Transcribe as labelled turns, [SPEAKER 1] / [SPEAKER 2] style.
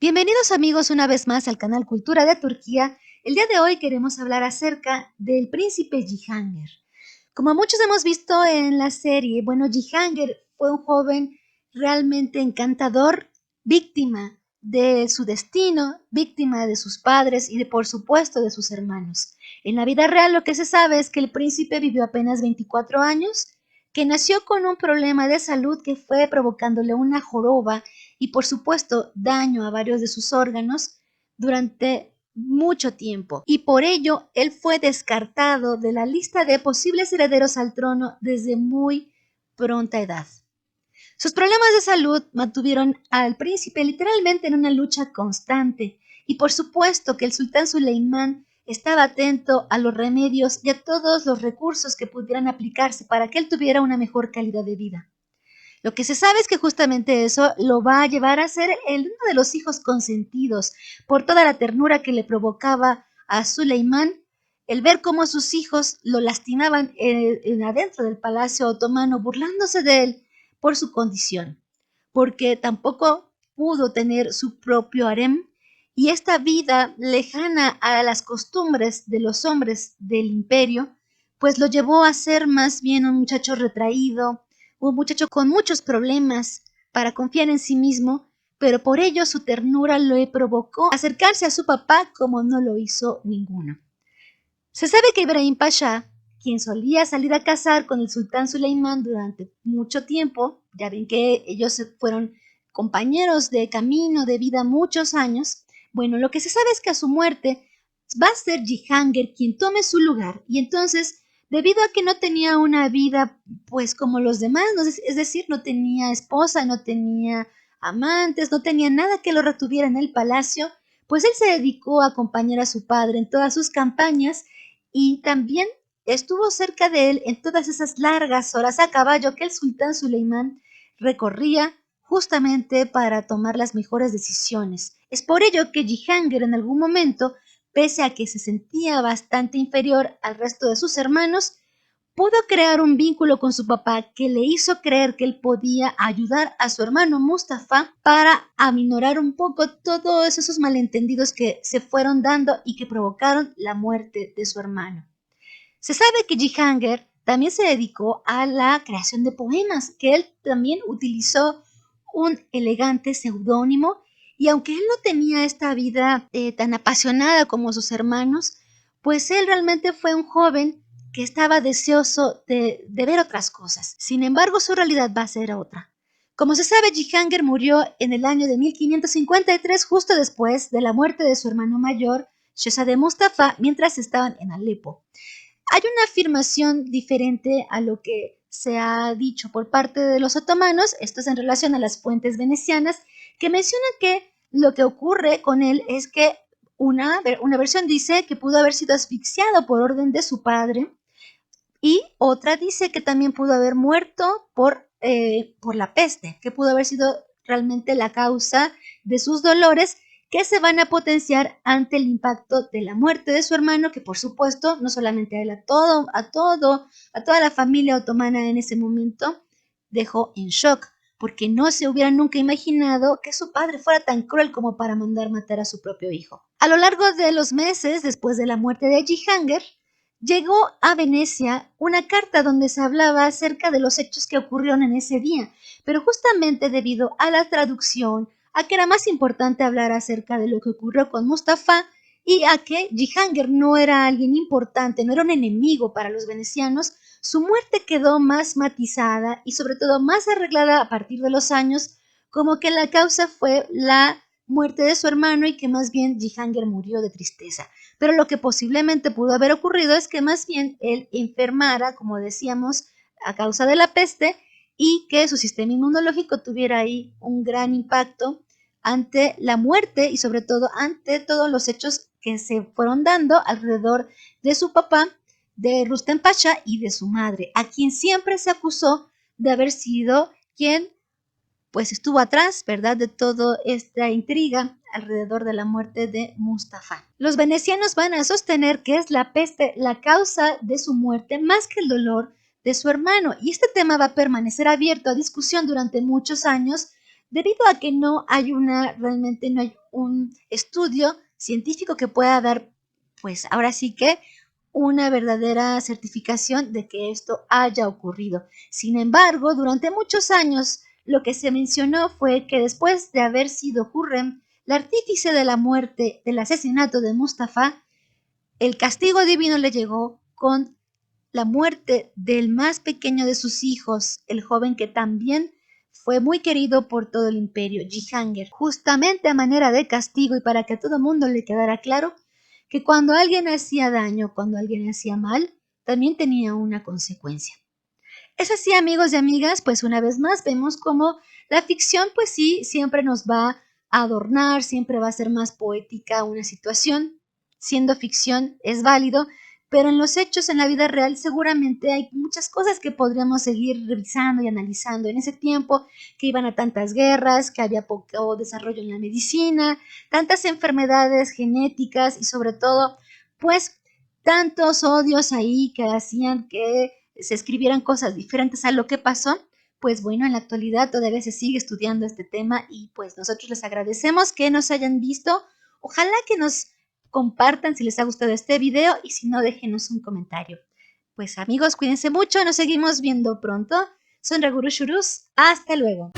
[SPEAKER 1] Bienvenidos amigos una vez más al canal Cultura de Turquía. El día de hoy queremos hablar acerca del príncipe Cihangir. Como muchos hemos visto en la serie, Cihangir fue un joven realmente encantador, víctima de su destino, víctima de sus padres y por supuesto de sus hermanos. En la vida real lo que se sabe es que el príncipe vivió apenas 24 años, que nació con un problema de salud que fue provocándole una joroba y por supuesto daño a varios de sus órganos durante mucho tiempo, y por ello él fue descartado de la lista de posibles herederos al trono desde muy pronta edad. Sus problemas de salud mantuvieron al príncipe literalmente en una lucha constante, y por supuesto que el sultán Suleimán estaba atento a los remedios y a todos los recursos que pudieran aplicarse para que él tuviera una mejor calidad de vida. Lo que se sabe es que justamente eso lo va a llevar a ser uno de los hijos consentidos por toda la ternura que le provocaba a Suleimán el ver cómo sus hijos lo lastimaban adentro del palacio otomano, burlándose de él por su condición, porque tampoco pudo tener su propio harem, y esta vida lejana a las costumbres de los hombres del imperio, pues lo llevó a ser más bien un muchacho retraído, un muchacho con muchos problemas para confiar en sí mismo, pero por ello su ternura le provocó acercarse a su papá como no lo hizo ninguno. Se sabe que Ibrahim Pasha, quien solía salir a cazar con el sultán Suleimán durante mucho tiempo, ya ven que ellos fueron compañeros de camino, de vida muchos años, lo que se sabe es que a su muerte va a ser Cihangir quien tome su lugar, y entonces, debido a que no tenía una vida pues como los demás, es decir, no tenía esposa, no tenía amantes, no tenía nada que lo retuviera en el palacio, pues él se dedicó a acompañar a su padre en todas sus campañas, y también estuvo cerca de él en todas esas largas horas a caballo que el sultán Suleimán recorría justamente para tomar las mejores decisiones. Es por ello que Cihangir en algún momento, pese a que se sentía bastante inferior al resto de sus hermanos, pudo crear un vínculo con su papá que le hizo creer que él podía ayudar a su hermano Mustafa para aminorar un poco todos esos malentendidos que se fueron dando y que provocaron la muerte de su hermano. Se sabe que Cihangir también se dedicó a la creación de poemas, que él también utilizó un elegante seudónimo, y aunque él no tenía esta vida tan apasionada como sus hermanos, pues él realmente fue un joven que estaba deseoso de ver otras cosas. Sin embargo, su realidad va a ser otra. Como se sabe, Cihangir murió en el año de 1553, justo después de la muerte de su hermano mayor, Shehzade Mustafa, mientras estaban en Alepo. Hay una afirmación diferente a lo que se ha dicho por parte de los otomanos, esto es en relación a las fuentes venecianas, que mencionan que lo que ocurre con él es que una versión dice que pudo haber sido asfixiado por orden de su padre, y otra dice que también pudo haber muerto por la peste, que pudo haber sido realmente la causa de sus dolores, que se van a potenciar ante el impacto de la muerte de su hermano, que por supuesto no solamente a él, a toda la familia otomana en ese momento dejó en shock, porque no se hubieran nunca imaginado que su padre fuera tan cruel como para mandar matar a su propio hijo. A lo largo de los meses después de la muerte de Cihangir, llegó a Venecia una carta donde se hablaba acerca de los hechos que ocurrieron en ese día, pero justamente debido a la traducción, a que era más importante hablar acerca de lo que ocurrió con Mustafa, y a que Cihangir no era alguien importante, no era un enemigo para los venecianos, su muerte quedó más matizada y sobre todo más arreglada a partir de los años, como que la causa fue la muerte de su hermano y que más bien Cihangir murió de tristeza. Pero lo que posiblemente pudo haber ocurrido es que más bien él enfermara, como decíamos, a causa de la peste, y que su sistema inmunológico tuviera ahí un gran impacto ante la muerte y sobre todo ante todos los hechos que se fueron dando alrededor de su papá, de Rustem Pasha, y de su madre, a quien siempre se acusó de haber sido quien pues estuvo atrás, ¿verdad?, de toda esta intriga alrededor de la muerte de Mustafa. Los venecianos van a sostener que es la peste la causa de su muerte más que el dolor de su hermano, y este tema va a permanecer abierto a discusión durante muchos años, debido a que realmente no hay un estudio científico que pueda dar, pues ahora sí que una verdadera certificación de que esto haya ocurrido. Sin embargo, durante muchos años lo que se mencionó fue que después de haber sido Hurrem la artífice de la muerte, del asesinato de Mustafa, el castigo divino le llegó con la muerte del más pequeño de sus hijos, el joven que también fue muy querido por todo el imperio, Jihangir, justamente a manera de castigo y para que a todo el mundo le quedara claro que cuando alguien hacía daño, cuando alguien hacía mal, también tenía una consecuencia. Es así, amigos y amigas, pues una vez más vemos como la ficción, pues sí, siempre nos va a adornar, siempre va a ser más poética una situación. Siendo ficción es válido, pero en los hechos, en la vida real, seguramente hay muchas cosas que podríamos seguir revisando y analizando. En ese tiempo que iban a tantas guerras, que había poco desarrollo en la medicina, tantas enfermedades genéticas y sobre todo, pues tantos odios ahí que hacían que se escribieran cosas diferentes a lo que pasó, pues bueno, en la actualidad todavía se sigue estudiando este tema y pues nosotros les agradecemos que nos hayan visto. Ojalá que nos compartan si les ha gustado este video y si no, déjenos un comentario. Pues amigos, cuídense mucho, nos seguimos viendo pronto. Soy Raguru Shurus, hasta luego.